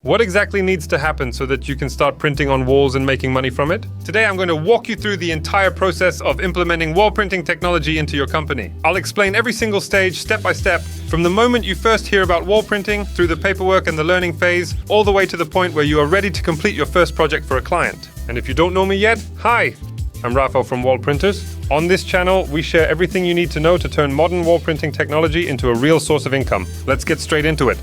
What exactly needs to happen so that you can start printing on walls and making money from it? Today I'm going to walk you through the entire process of implementing wall printing technology into your company. I'll explain every single stage step by step, from the moment you first hear about wall printing, through the paperwork and the learning phase, all the way to the point where you are ready to complete your first project for a client. And if you don't know me yet, hi! I'm Rafał from Wall Printers. On this channel, we share everything you need to know to turn modern wall printing technology into a real source of income. Let's get straight into it.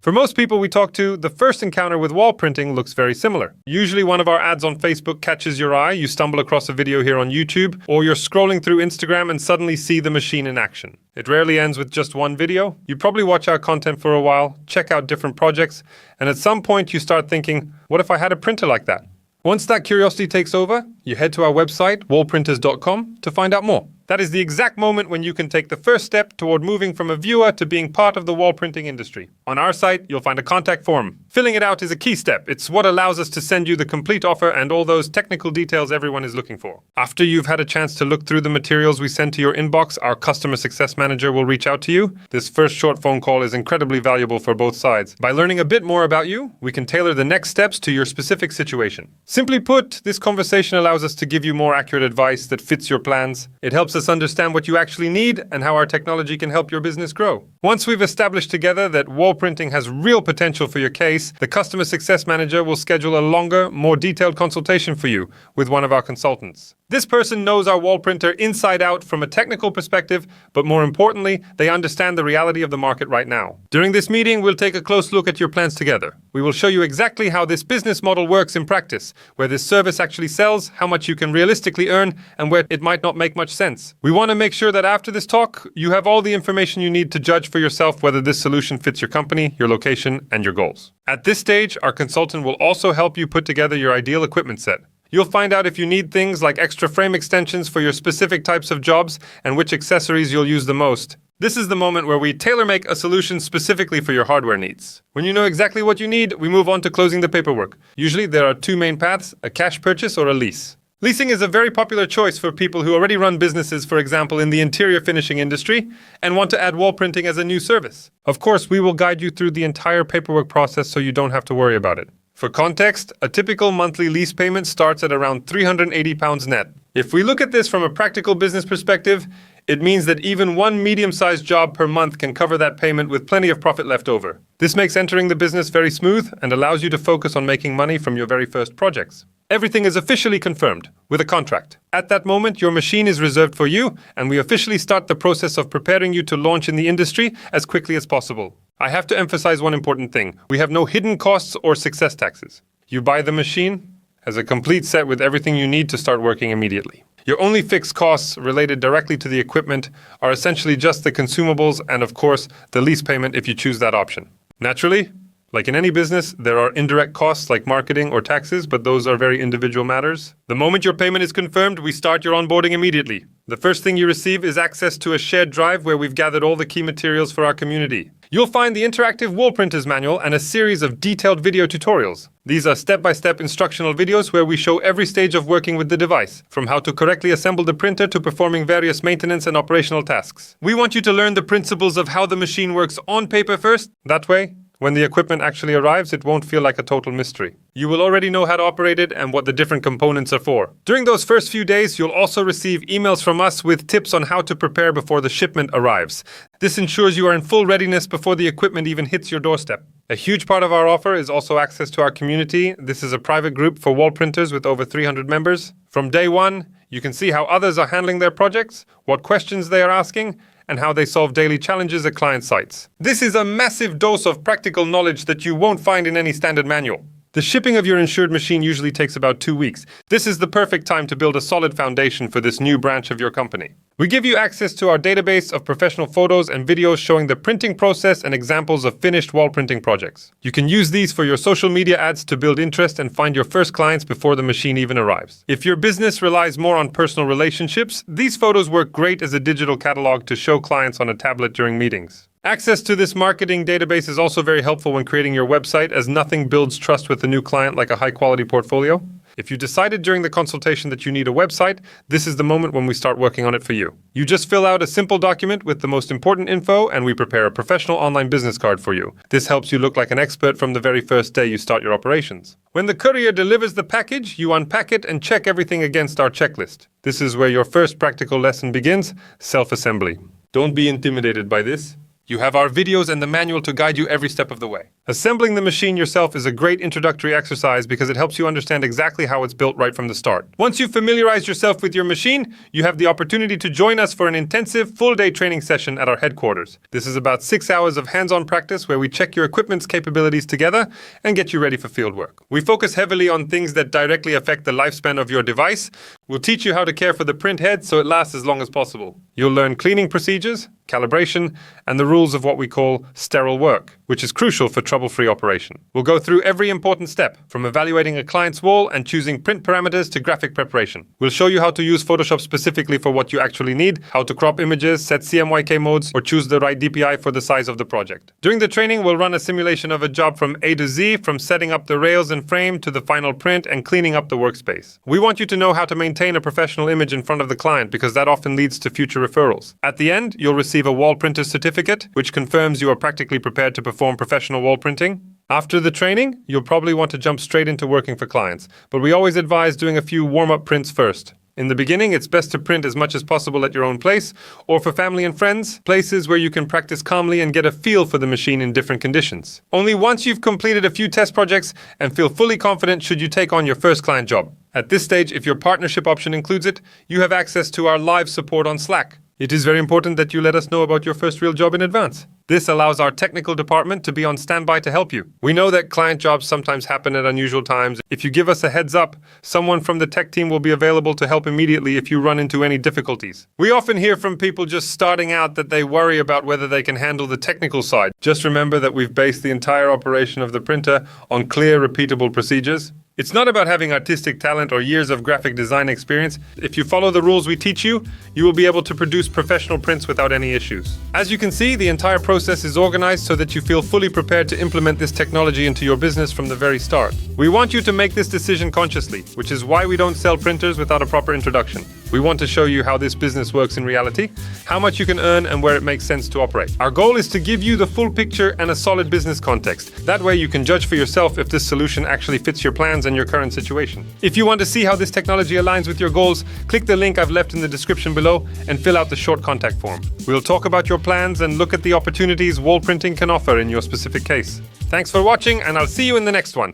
For most people we talk to, the first encounter with wall printing looks very similar. Usually one of our ads on Facebook catches your eye, you stumble across a video here on YouTube, or you're scrolling through Instagram and suddenly see the machine in action. It rarely ends with just one video. You probably watch our content for a while, check out different projects, and at some point you start thinking, what if I had a printer like that? Once that curiosity takes over, you head to our website, wallprinters.com, to find out more. That is the exact moment when you can take the first step toward moving from a viewer to being part of the wall printing industry. On our site, you'll find a contact form. Filling it out is a key step. It's what allows us to send you the complete offer and all those technical details everyone is looking for. After you've had a chance to look through the materials we send to your inbox, our customer success manager will reach out to you. This first short phone call is incredibly valuable for both sides. By learning a bit more about you, we can tailor the next steps to your specific situation. Simply put, this conversation allows us to give you more accurate advice that fits your plans. It helps us understand what you actually need and how our technology can help your business grow. Once we've established together that wall printing has real potential for your case, the customer success manager will schedule a longer, more detailed consultation for you with one of our consultants. This person knows our wall printer inside out from a technical perspective, but more importantly, they understand the reality of the market right now. During this meeting, we'll take a close look at your plans together. We will show you exactly how this business model works in practice, where this service actually sells, how much you can realistically earn, and where it might not make much sense. We want to make sure that after this talk, you have all the information you need to judge for yourself whether this solution fits your company, your location, and your goals. At this stage, our consultant will also help you put together your ideal equipment set. You'll find out if you need things like extra frame extensions for your specific types of jobs and which accessories you'll use the most. This is the moment where we tailor-make a solution specifically for your hardware needs. When you know exactly what you need, we move on to closing the paperwork. Usually there are two main paths, a cash purchase or a lease. Leasing is a very popular choice for people who already run businesses, for example, in the interior finishing industry, and want to add wall printing as a new service. Of course, we will guide you through the entire paperwork process so you don't have to worry about it. For context, a typical monthly lease payment starts at around £380 net. If we look at this from a practical business perspective, it means that even one medium-sized job per month can cover that payment with plenty of profit left over. This makes entering the business very smooth and allows you to focus on making money from your very first projects. Everything is officially confirmed with a contract. At that moment, your machine is reserved for you, and we officially start the process of preparing you to launch in the industry as quickly as possible. I have to emphasize one important thing. We have no hidden costs or success taxes. You buy the machine as a complete set with everything you need to start working immediately. Your only fixed costs related directly to the equipment are essentially just the consumables and, of course, the lease payment if you choose that option. Naturally, like in any business, there are indirect costs like marketing or taxes, but those are very individual matters. The moment your payment is confirmed, we start your onboarding immediately. The first thing you receive is access to a shared drive where we've gathered all the key materials for our community. You'll find the interactive wall printers manual and a series of detailed video tutorials. These are step-by-step instructional videos where we show every stage of working with the device, from how to correctly assemble the printer to performing various maintenance and operational tasks. We want you to learn the principles of how the machine works on paper first. That way, when the equipment actually arrives, it won't feel like a total mystery. You will already know how to operate it and what the different components are for. During those first few days, you'll also receive emails from us with tips on how to prepare before the shipment arrives. This ensures you are in full readiness before the equipment even hits your doorstep. A huge part of our offer is also access to our community. This is a private group for wall printers with over 300 members. From day one, you can see how others are handling their projects, what questions they are asking, and how they solve daily challenges at client sites. This is a massive dose of practical knowledge that you won't find in any standard manual. The shipping of your insured machine usually takes about 2 weeks. This is the perfect time to build a solid foundation for this new branch of your company. We give you access to our database of professional photos and videos showing the printing process and examples of finished wall printing projects. You can use these for your social media ads to build interest and find your first clients before the machine even arrives. If your business relies more on personal relationships, these photos work great as a digital catalog to show clients on a tablet during meetings. Access to this marketing database is also very helpful when creating your website, as nothing builds trust with a new client like a high-quality portfolio. If you decided during the consultation that you need a website, this is the moment when we start working on it for you. You just fill out a simple document with the most important info and we prepare a professional online business card for you. This helps you look like an expert from the very first day you start your operations. When the courier delivers the package, you unpack it and check everything against our checklist. This is where your first practical lesson begins, self-assembly. Don't be intimidated by this. You have our videos and the manual to guide you every step of the way. Assembling the machine yourself is a great introductory exercise because it helps you understand exactly how it's built right from the start. Once you've familiarized yourself with your machine, you have the opportunity to join us for an intensive full-day training session at our headquarters. This is about 6 hours of hands-on practice where we check your equipment's capabilities together and get you ready for field work. We focus heavily on things that directly affect the lifespan of your device. We'll teach you how to care for the print head so it lasts as long as possible. You'll learn cleaning procedures, calibration, and the rules of what we call sterile work, which is crucial for trouble-free operation. We'll go through every important step, from evaluating a client's wall and choosing print parameters to graphic preparation. We'll show you how to use Photoshop specifically for what you actually need, how to crop images, set CMYK modes, or choose the right DPI for the size of the project. During the training, we'll run a simulation of a job from A to Z, from setting up the rails and frame to the final print and cleaning up the workspace. We want you to know how to maintain a professional image in front of the client because that often leads to future referrals. At the end, you'll receive a wall printer certificate, which confirms you are practically prepared to perform professional wall printing. After the training, you'll probably want to jump straight into working for clients, but we always advise doing a few warm-up prints first. In the beginning, it's best to print as much as possible at your own place, or for family and friends, places where you can practice calmly and get a feel for the machine in different conditions. Only once you've completed a few test projects and feel fully confident should you take on your first client job. At this stage, if your partnership option includes it, you have access to our live support on Slack. It is very important that you let us know about your first real job in advance. This allows our technical department to be on standby to help you. We know that client jobs sometimes happen at unusual times. If you give us a heads up, someone from the tech team will be available to help immediately if you run into any difficulties. We often hear from people just starting out that they worry about whether they can handle the technical side. Just remember that we've based the entire operation of the printer on clear, repeatable procedures. It's not about having artistic talent or years of graphic design experience. If you follow the rules we teach you, you will be able to produce professional prints without any issues. As you can see, the entire process is organized so that you feel fully prepared to implement this technology into your business from the very start. We want you to make this decision consciously, which is why we don't sell printers without a proper introduction. We want to show you how this business works in reality, how much you can earn and where it makes sense to operate. Our goal is to give you the full picture and a solid business context. That way you can judge for yourself if this solution actually fits your plans and your current situation. If you want to see how this technology aligns with your goals, click the link I've left in the description below and fill out the short contact form. We'll talk about your plans and look at the opportunities wall printing can offer in your specific case. Thanks for watching and I'll see you in the next one.